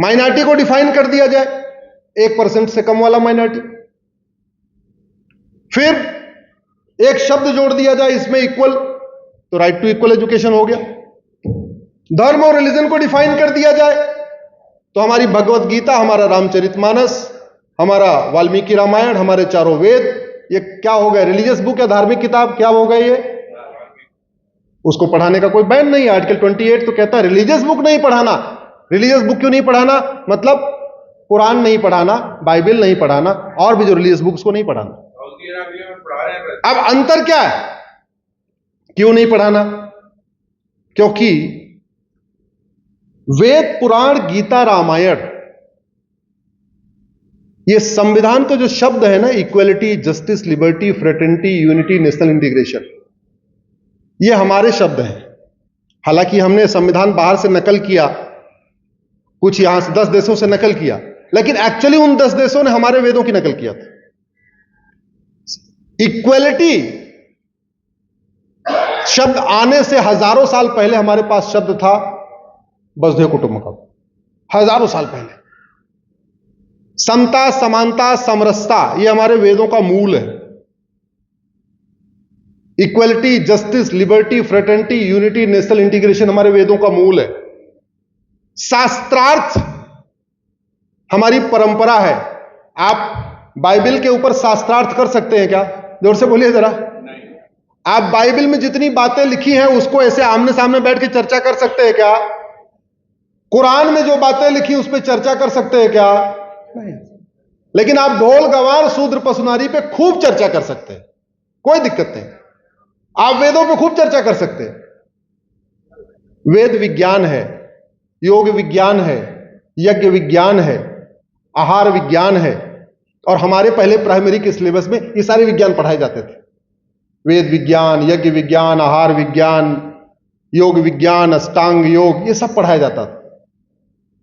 Minority को define कर दिया जाए, 1% से कम वाला माइनॉरिटी। फिर एक शब्द जोड़ दिया जाए इसमें, इक्वल, तो राइट टू इक्वल एजुकेशन हो गया। धर्म और रिलीजन को डिफाइन कर दिया जाए तो हमारी भगवत गीता, हमारा रामचरितमानस, हमारा वाल्मीकि रामायण, हमारे चारों वेद, ये क्या हो गया? रिलीजियस बुक या धार्मिक किताब क्या हो गई? ये उसको पढ़ाने का कोई बैन नहीं है। आर्टिकल 28 तो कहता है रिलीजियस बुक नहीं पढ़ाना। रिलीजियस बुक क्यों नहीं पढ़ाना? मतलब कुरान नहीं पढ़ाना, बाइबल नहीं पढ़ाना, और भी जो रिलीजियस बुक्स को नहीं पढ़ाना। अब अंतर क्या है? क्यों नहीं पढ़ाना? क्योंकि वेद, पुराण, गीता, रामायण, ये संविधान का जो शब्द है ना, equality, justice, liberty, fraternity, unity, national integration, ये हमारे शब्द हैं। हालांकि हमने संविधान बाहर से नकल किया, कुछ यहां से 10 देशों से नकल किया, लेकिन एक्चुअली उन 10 देशों ने हमारे वेदों की नकल किया था। इक्वलिटी शब्द आने से हजारों साल पहले हमारे पास शब्द था वसुधैव कुटुंबकम, हजारों साल पहले। समता, समानता, समरसता, ये हमारे वेदों का मूल है। Equality, justice, liberty, fraternity, unity, national integration हमारे वेदों का मूल है। शास्त्रार्थ हमारी परंपरा है। आप बाइबल के ऊपर शास्त्रार्थ कर सकते हैं क्या? जोर से बोलिए जरा। आप बाइबल में जितनी बातें लिखी हैं उसको ऐसे आमने सामने बैठ के चर्चा कर सकते हैं क्या? कुरान में जो बातें लिखी उस पर चर्चा कर सकते हैं क्या? नहीं। लेकिन आप ढोल, गवार, शूद्र, पशुनारी पे खूब चर्चा कर सकते हैं, कोई दिक्कत नहीं। आप वेदों पे खूब चर्चा कर सकते हैं। वेद विज्ञान है, योग विज्ञान है, यज्ञ विज्ञान है, आहार विज्ञान है, और हमारे पहले प्राइमरी के सिलेबस में ये सारे विज्ञान पढ़ाए जाते थे। वेद विज्ञान, यज्ञ विज्ञान, आहार विज्ञान, योग विज्ञान, अष्टांग योग, ये सब पढ़ाया जाता था।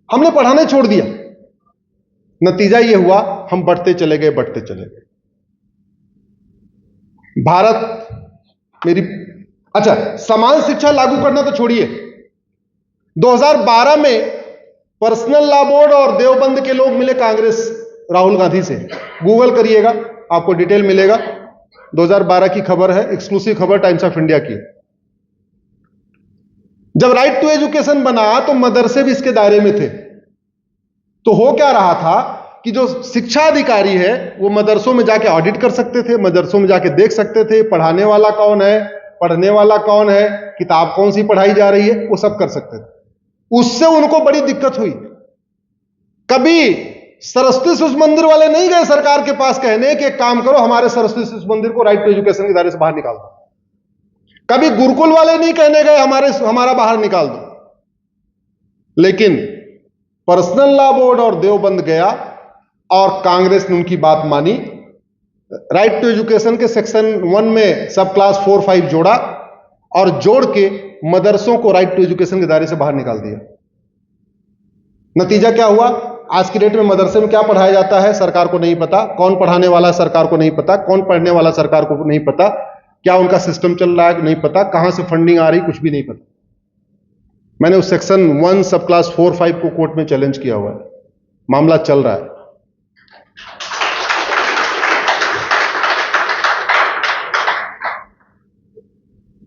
हमने पढ़ाना छोड़ दिया। नतीजा ये हुआ, हम बढ़ते चले गए, बढ़ते चले गए। भारत मेरी, अच्छा, समान शिक्षा लागू करना तो छोड़िए। 2012 में पर्सनल लॉ बोर्ड और देवबंद के लोग मिले कांग्रेस, राहुल गांधी से। गूगल करिएगा, आपको डिटेल मिलेगा। 2012 की खबर है, एक्सक्लूसिव खबर टाइम्स ऑफ इंडिया की। जब राइट टू एजुकेशन बना तो मदरसे भी इसके दायरे में थे। तो हो क्या रहा था कि जो शिक्षा अधिकारी है वो मदरसों में जाके ऑडिट कर सकते थे, मदरसों में जाके देख सकते थे पढ़ाने वाला कौन है, पढ़ने वाला कौन है, किताब कौन सी पढ़ाई जा रही है, वो सब कर सकते थे। उससे उनको बड़ी दिक्कत हुई। कभी सरस्वती शिशु मंदिर वाले नहीं गए सरकार के पास कहने कि एक काम करो, हमारे सरस्वती शिशु मंदिर को राइट टू एजुकेशन के दायरे से बाहर निकाल दो। कभी गुरुकुल वाले नहीं कहने गए हमारा बाहर निकाल दो। लेकिन पर्सनल लॉ बोर्ड और देवबंद गया और कांग्रेस ने उनकी बात मानी। राइट टू एजुकेशन के सेक्शन 1 में सब क्लास 4, 5 जोड़ा और जोड़ के मदरसों को राइट टू एजुकेशन के दायरे से बाहर निकाल दिया। नतीजा क्या हुआ? आज की डेट में मदरसे में क्या पढ़ाया जाता है सरकार को नहीं पता, कौन पढ़ाने वाला सरकार को नहीं पता, कौन पढ़ने वाला सरकार को नहीं पता, क्या उनका सिस्टम चल रहा है नहीं पता, कहां से फंडिंग आ रही कुछ भी नहीं पता। मैंने उस सेक्शन 1 सब क्लास 4, 5 को कोर्ट में चैलेंज किया हुआ है, मामला चल रहा है।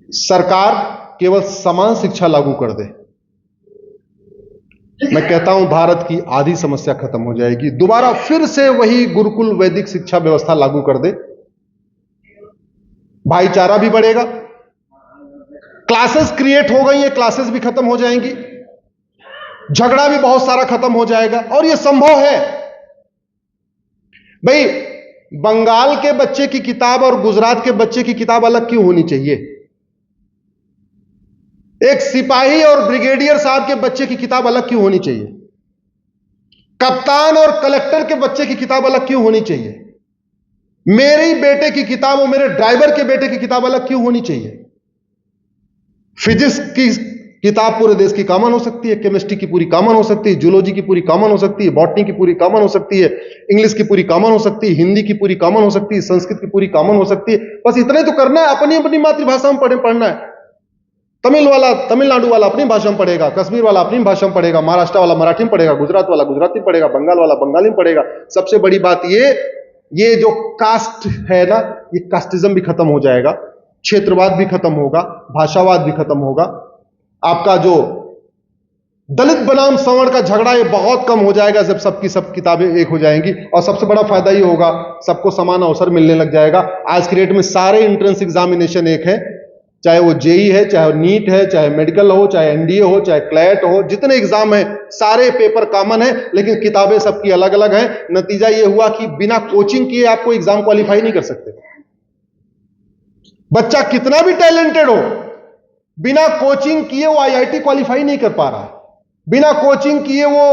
सरकार केवल समान शिक्षा लागू कर दे, मैं कहता हूं भारत की आधी समस्या खत्म हो जाएगी। दोबारा फिर से वही गुरुकुल वैदिक शिक्षा व्यवस्था लागू कर दे, भाईचारा भी बढ़ेगा, क्लासेस क्रिएट हो गई है, क्लासेस भी खत्म हो जाएंगी, झगड़ा भी बहुत सारा खत्म हो जाएगा। और यह संभव है। भाई, बंगाल के बच्चे की किताब और गुजरात के बच्चे की किताब अलग क्यों होनी चाहिए? एक सिपाही और ब्रिगेडियर साहब के बच्चे की किताब अलग क्यों होनी चाहिए? कप्तान और कलेक्टर के बच्चे की किताब अलग क्यों होनी चाहिए? मेरे बेटे की किताब और मेरे ड्राइवर के बेटे की किताब अलग क्यों होनी चाहिए? फिजिक्स की किताब पूरे देश की कॉमन हो सकती है, केमिस्ट्री की पूरी कॉमन हो सकती है, जूलॉजी की पूरी कॉमन हो सकती है, बॉटनी की पूरी कॉमन हो सकती है, इंग्लिश की पूरी कॉमन हो सकती है, हिंदी की पूरी कॉमन हो सकती है, संस्कृत की पूरी कॉमन हो सकती है। बस इतना ही तो करना है, अपनी अपनी मातृभाषा में पढ़ना है। तमिल वाला तमिलनाडु वाला अपनी भाषा में पढ़ेगा, कश्मीर वाला अपनी भाषा में पढ़ेगा, महाराष्ट्र वाला मराठी में पढ़ेगा, गुजरात वाला गुजराती में पढ़ेगा, बंगाल वाला बंगाली में पढ़ेगा। सबसे बड़ी बात ये जो कास्ट है ना, ये कास्टिज्म भी खत्म हो जाएगा, क्षेत्रवाद भी खत्म होगा, भाषावाद भी खत्म होगा। आपका जो दलित बनाम सवर्ण का झगड़ा ये बहुत कम हो जाएगा जब सबकी सब किताबें एक हो जाएंगी। और सबसे बड़ा फायदा ये होगा, सबको समान अवसर मिलने लग जाएगा। आज की डेट में सारे एंट्रेंस एग्जामिनेशन एक है, चाहे वो जेई है, चाहे वो नीट है, चाहे मेडिकल हो, चाहे एनडीए हो, चाहे क्लैट हो, जितने एग्जाम है सारे पेपर कॉमन है, लेकिन किताबें सबकी अलग अलग हैं। नतीजा ये हुआ कि बिना कोचिंग किए आपको एग्जाम क्वालिफाई नहीं कर सकते। बच्चा कितना भी टैलेंटेड हो, बिना कोचिंग किए वो आईआईटी क्वालिफाई नहीं कर पा रहा है, बिना कोचिंग किए वो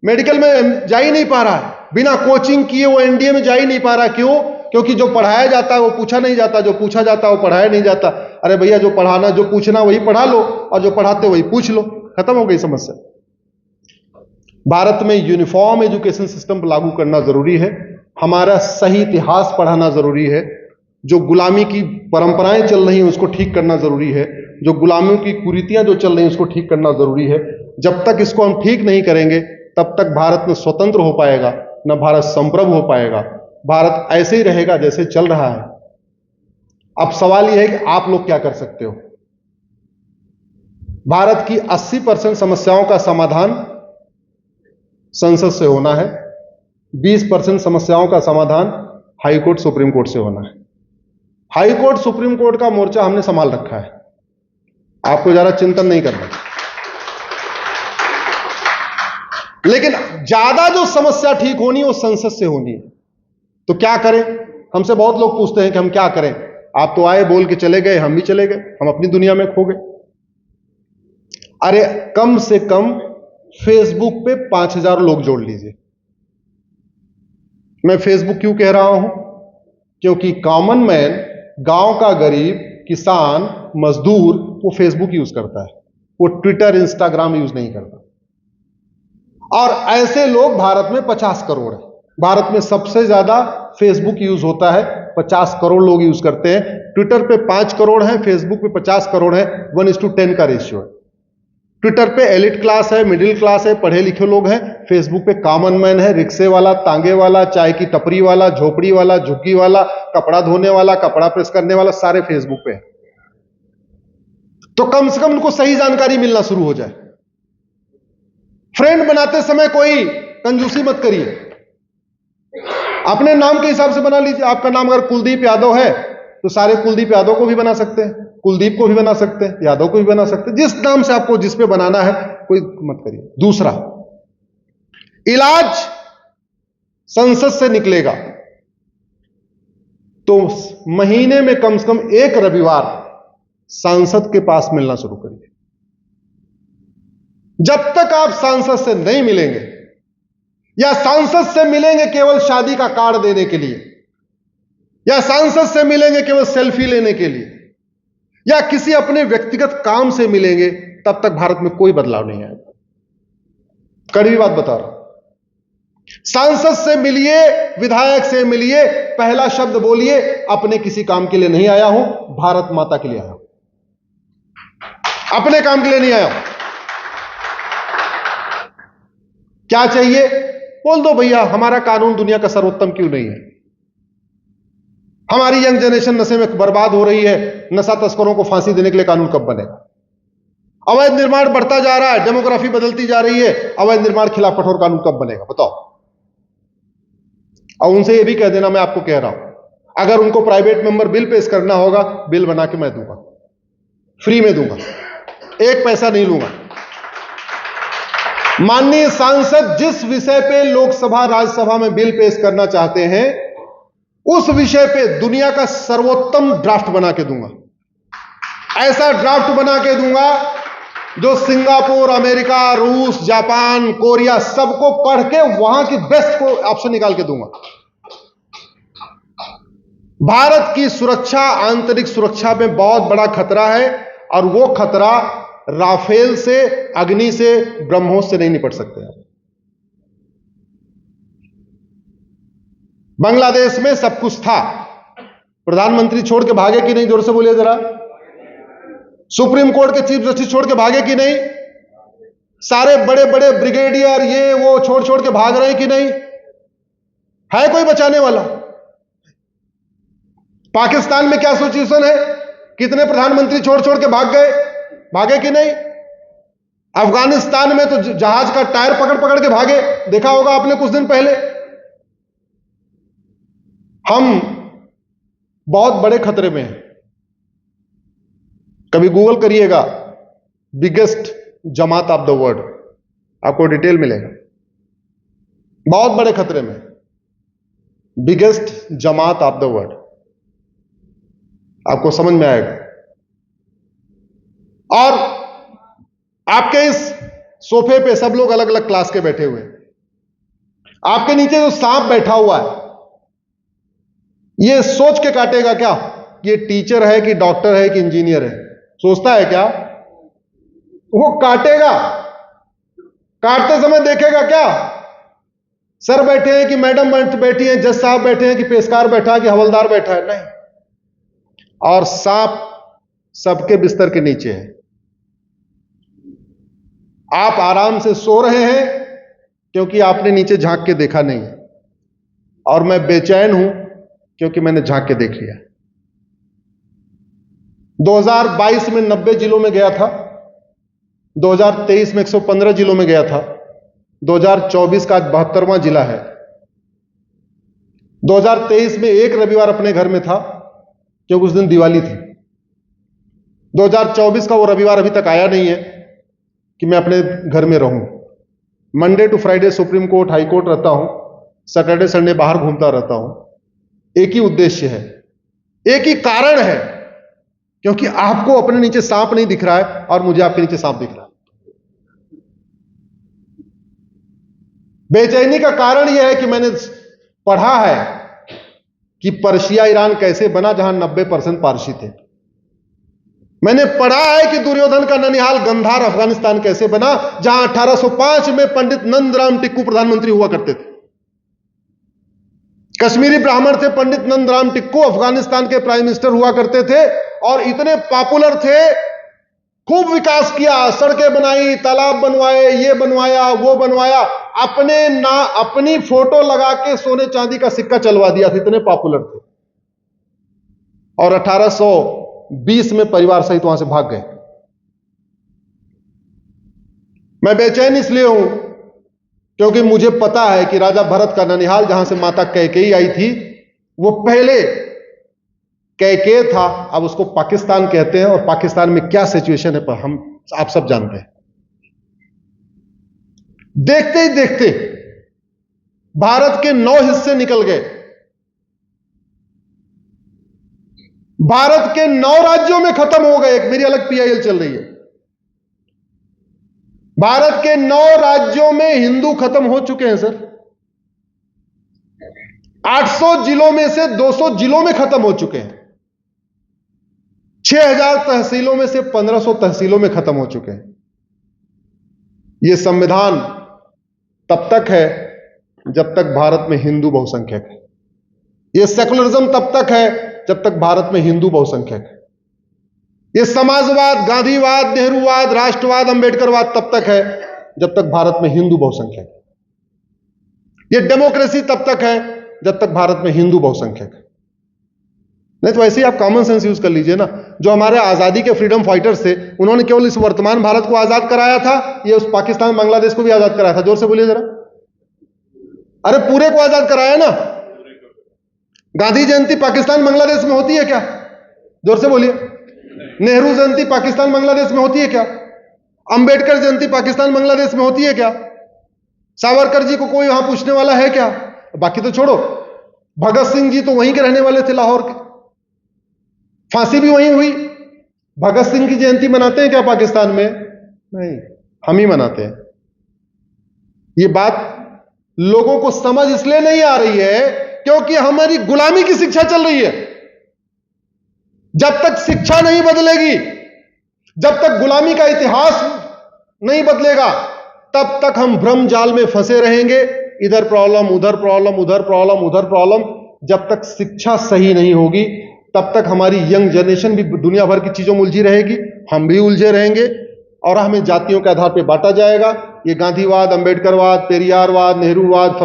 मेडिकल में जा ही नहीं पा रहा है, बिना कोचिंग किए वो एनडीए में जा ही नहीं पा रहा। क्यों? क्योंकि जो पढ़ाया जाता है वो पूछा नहीं जाता, जो पूछा जाता है वो पढ़ाया नहीं जाता। अरे भैया, जो पढ़ाना जो पूछना वही पढ़ा लो, और जो पढ़ाते वही पूछ लो, खत्म हो गई समस्या। भारत में यूनिफॉर्म एजुकेशन सिस्टम लागू करना जरूरी है, हमारा सही इतिहास पढ़ाना जरूरी है, जो गुलामी की परंपराएं चल रही हैं उसको ठीक करना जरूरी है, जो गुलामियों की कुरीतियां जो चल रही हैं उसको ठीक करना जरूरी है। जब तक इसको हम ठीक नहीं करेंगे तब तक भारत में स्वतंत्र हो पाएगा, न भारत संप्रभु हो पाएगा। भारत ऐसे ही रहेगा जैसे चल रहा है। अब सवाल यह है कि आप लोग क्या कर सकते हो। भारत की 80% समस्याओं का समाधान संसद से होना है, 20% समस्याओं का समाधान हाई कोर्ट सुप्रीम कोर्ट से होना है। हाई कोर्ट सुप्रीम कोर्ट का मोर्चा हमने संभाल रखा है, आपको ज्यादा चिंतन नहीं करना। लेकिन ज्यादा जो समस्या ठीक होनी है वो संसद से होनी है। तो क्या करें? हमसे बहुत लोग पूछते हैं कि हम क्या करें। आप तो आए, बोल के चले गए, हम भी चले गए, हम अपनी दुनिया में खो गए। अरे कम से कम फेसबुक पे 5000 लोग जोड़ लीजिए। मैं फेसबुक क्यों कह रहा हूं? क्योंकि कॉमन मैन, गांव का गरीब, किसान, मजदूर, वो फेसबुक यूज करता है, वो ट्विटर इंस्टाग्राम यूज नहीं करता। और ऐसे लोग भारत में 50 करोड़ है। भारत में सबसे ज्यादा फेसबुक यूज होता है, 50 करोड़ लोग यूज करते हैं। ट्विटर पे 5 करोड़ है, फेसबुक पे 50 करोड़ है, 1:10 का रेशियो है। ट्विटर पे एलिट क्लास है, मिडिल क्लास है, पढ़े लिखे लोग हैं। फेसबुक पे कॉमन मैन है, रिक्शे वाला, तांगे वाला, चाय की टपरी वाला, झोपड़ी वाला, झुग्गी वाला, कपड़ा धोने वाला, कपड़ा प्रेस करने वाला, सारे फेसबुक पे है। तो कम से कम उनको सही जानकारी मिलना शुरू हो जाए। फ्रेंड बनाते समय कोई कंजूसी मत करिए, अपने नाम के हिसाब से बना लीजिए। आपका नाम अगर कुलदीप यादव है तो सारे कुलदीप यादव को भी बना सकते हैं, कुलदीप को भी बना सकते हैं, यादव को भी बना सकते हैं। जिस नाम से आपको जिस पे बनाना है कोई मत करिए। दूसरा, इलाज संसद से निकलेगा तो महीने में कम से कम एक रविवार सांसद के पास मिलना शुरू करिए। जब तक आप सांसद से नहीं मिलेंगे, या सांसद से मिलेंगे केवल शादी का कार्ड देने के लिए, या सांसद से मिलेंगे केवल सेल्फी लेने के लिए, या किसी अपने व्यक्तिगत काम से मिलेंगे, तब तक भारत में कोई बदलाव नहीं आएगा। कड़वी बात बता रहा हूं। सांसद से मिलिए, विधायक से मिलिए, पहला शब्द बोलिए, अपने किसी काम के लिए नहीं आया हूं, भारत माता के लिए आया हूं, अपने काम के लिए नहीं आया हूं। क्या चाहिए? बोल दो भैया, हमारा कानून दुनिया का सर्वोत्तम क्यों नहीं है? हमारी यंग जनरेशन नशे में बर्बाद हो रही है, नशा तस्करों को फांसी देने के लिए कानून कब बनेगा? अवैध निर्माण बढ़ता जा रहा है, डेमोग्राफी बदलती जा रही है, अवैध निर्माण खिलाफ कठोर कानून कब बनेगा? बताओ। और उनसे यह भी कह देना, मैं आपको कह रहा हूं, अगर उनको प्राइवेट मेंबर बिल पेश करना होगा, बिल बना के मैं दूंगा, फ्री में दूंगा, एक पैसा नहीं लूंगा। माननीय सांसद जिस विषय पे लोकसभा राज्यसभा में बिल पेश करना चाहते हैं, उस विषय पे दुनिया का सर्वोत्तम ड्राफ्ट बना के दूंगा। ऐसा ड्राफ्ट बना के दूंगा जो सिंगापुर, अमेरिका, रूस, जापान, कोरिया सबको पढ़ के वहां की बेस्ट को ऑप्शन निकाल के दूंगा। भारत की सुरक्षा, आंतरिक सुरक्षा में बहुत बड़ा खतरा है, और वो खतरा राफेल से, अग्नि से, ब्रह्मोस से नहीं निपट सकते हैं। बांग्लादेश में सब कुछ था, प्रधानमंत्री छोड़ के भागे कि नहीं? जोर से बोलिए जरा। सुप्रीम कोर्ट के चीफ जस्टिस छोड़ के भागे कि नहीं? सारे बड़े बड़े ब्रिगेडियर ये वो छोड़ छोड़ के भाग रहे हैं कि नहीं? है कोई बचाने वाला? पाकिस्तान में क्या सिचुएशन है? कितने प्रधानमंत्री छोड़ छोड़ के भागे कि नहीं? अफगानिस्तान में तो जहाज का टायर पकड़ पकड़ के भागे, देखा होगा आपने कुछ दिन पहले। हम बहुत बड़े खतरे में हैं। कभी गूगल करिएगा biggest Jamaat of the world, आपको डिटेल मिलेगा। बहुत बड़े खतरे में, biggest Jamaat of the world, आपको समझ में आएगा। और आपके इस सोफे पे सब लोग अलग अलग क्लास के बैठे हुए हैं। आपके नीचे जो सांप बैठा हुआ है, ये सोच के काटेगा क्या ये टीचर है कि डॉक्टर है कि इंजीनियर है? सोचता है क्या? वो काटेगा। काटते समय देखेगा क्या सर बैठे हैं कि मैडम बैठी हैं, जज साहब बैठे हैं कि पेशकार बैठा है कि हवलदार बैठा है? नहीं। और सांप सबके बिस्तर के नीचे है। आप आराम से सो रहे हैं क्योंकि आपने नीचे झांक के देखा नहीं है, और मैं बेचैन हूं क्योंकि मैंने झांक के देख लिया। 2022 में 90 जिलों में गया था, 2023 में 115 जिलों में गया था, 2024 का 72वां जिला है। 2023 में एक रविवार अपने घर में था क्योंकि उस दिन दिवाली थी। 2024 का वो रविवार अभी तक आया नहीं है कि मैं अपने घर में रहूं। Monday to Friday Supreme Court, High Court रहता हूं, सैटरडे संडे बाहर घूमता रहता हूं। एक ही उद्देश्य है, एक ही कारण है, क्योंकि आपको अपने नीचे सांप नहीं दिख रहा है और मुझे आपके नीचे सांप दिख रहा है। बेचैनी का कारण यह है कि मैंने पढ़ा है कि पर्शिया ईरान कैसे बना जहां 90% पारसी थे। मैंने पढ़ा है कि दुर्योधन का ननिहाल गंधार अफगानिस्तान कैसे बना जहां 1805 में पंडित नंदराम टिक्कू प्रधानमंत्री हुआ करते थे। कश्मीरी ब्राह्मण थे पंडित नंदराम टिक्कू, अफगानिस्तान के प्राइम मिनिस्टर हुआ करते थे और इतने पॉपुलर थे, खूब विकास किया, सड़कें बनाई, तालाब बनवाए, ये बनवाया वो बनवाया, अपनी फोटो लगा के सोने चांदी का सिक्का चलवा दिया था, इतने पॉपुलर थे। और 1820 में परिवार सहित वहां से भाग गए। मैं बेचैन इसलिए हूं क्योंकि मुझे पता है कि राजा भरत का ननिहाल जहां से माता कैकेयी आई थी, वो पहले कैकेय था, अब उसको पाकिस्तान कहते हैं। और पाकिस्तान में क्या सिचुएशन है पर आप सब जानते हैं। देखते ही देखते भारत के 9 हिस्से निकल गए। भारत के 9 राज्यों में खत्म हो गए। एक मेरी अलग पीआईएल चल रही है। भारत के 9 राज्यों में हिंदू खत्म हो चुके हैं सर। 800 जिलों में से 200 जिलों में खत्म हो चुके हैं। 6000 तहसीलों में से 1500 तहसीलों में खत्म हो चुके हैं। यह संविधान तब तक है जब तक भारत में हिंदू बहुसंख्यक है। यह सेकुलरिज्म तब तक है जब तक भारत में हिंदू बहुसंख्यक है। यह समाजवाद, गांधीवाद, नेहरूवाद, राष्ट्रवाद, अंबेडकरवाद तब तक है जब तक भारत में हिंदू बहुसंख्यक है। यह डेमोक्रेसी तब तक है जब तक भारत में हिंदू बहुसंख्यक है। नहीं तो ऐसे ही आप कॉमन सेंस यूज कर लीजिए ना। जो हमारे आजादी के फ्रीडम फाइटर्स थे, उन्होंने केवल इस वर्तमान भारत को आजाद कराया था, ये उस पाकिस्तान बांग्लादेश को भी आजाद कराया था? जोर से बोलिए जरा। अरे पूरे को आजाद कराया ना। गांधी जयंती पाकिस्तान बांग्लादेश में होती है क्या? जोर से बोलिए। नेहरू जयंती पाकिस्तान बांग्लादेश में होती है क्या? अंबेडकर जयंती पाकिस्तान बांग्लादेश में होती है क्या? सावरकर जी को कोई वहां पूछने वाला है क्या? बाकी तो छोड़ो, भगत सिंह जी तो वहीं के रहने वाले थे, लाहौर के, फांसी भी वहीं हुई। भगत सिंह की जयंती मनाते हैं क्या पाकिस्तान में? नहीं, हम ही मनाते हैं। ये बात लोगों को समझ इसलिए नहीं आ रही है क्योंकि हमारी गुलामी की शिक्षा चल रही है। जब तक शिक्षा नहीं बदलेगी, जब तक गुलामी का इतिहास नहीं बदलेगा, तब तक हम भ्रम जाल में फंसे रहेंगे। इधर प्रॉब्लम, उधर प्रॉब्लम, उधर प्रॉब्लम, उधर प्रॉब्लम। जब तक शिक्षा सही नहीं होगी तब तक हमारी यंग जनरेशन भी दुनिया भर की चीजों में उलझी रहेगी, हम भी उलझे रहेंगे और हमें जातियों के आधार पर बांटा जाएगा। ये गांधीवाद, अंबेडकरवाद, पेरियारवाद, नेहरूवाद,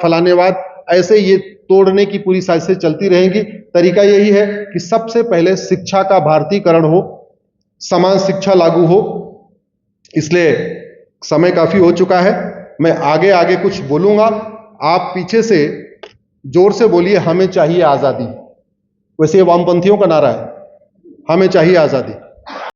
फलानेवाद, ऐसे ये तोड़ने की पूरी साजिशें चलती रहेंगी। तरीका यही है कि सबसे पहले शिक्षा का भारतीकरण हो, समान शिक्षा लागू हो। इसलिए समय काफी हो चुका है, मैं आगे आगे कुछ बोलूंगा, आप पीछे से जोर से बोलिए, हमें चाहिए आजादी। वैसे ये वामपंथियों का नारा है, हमें चाहिए आजादी।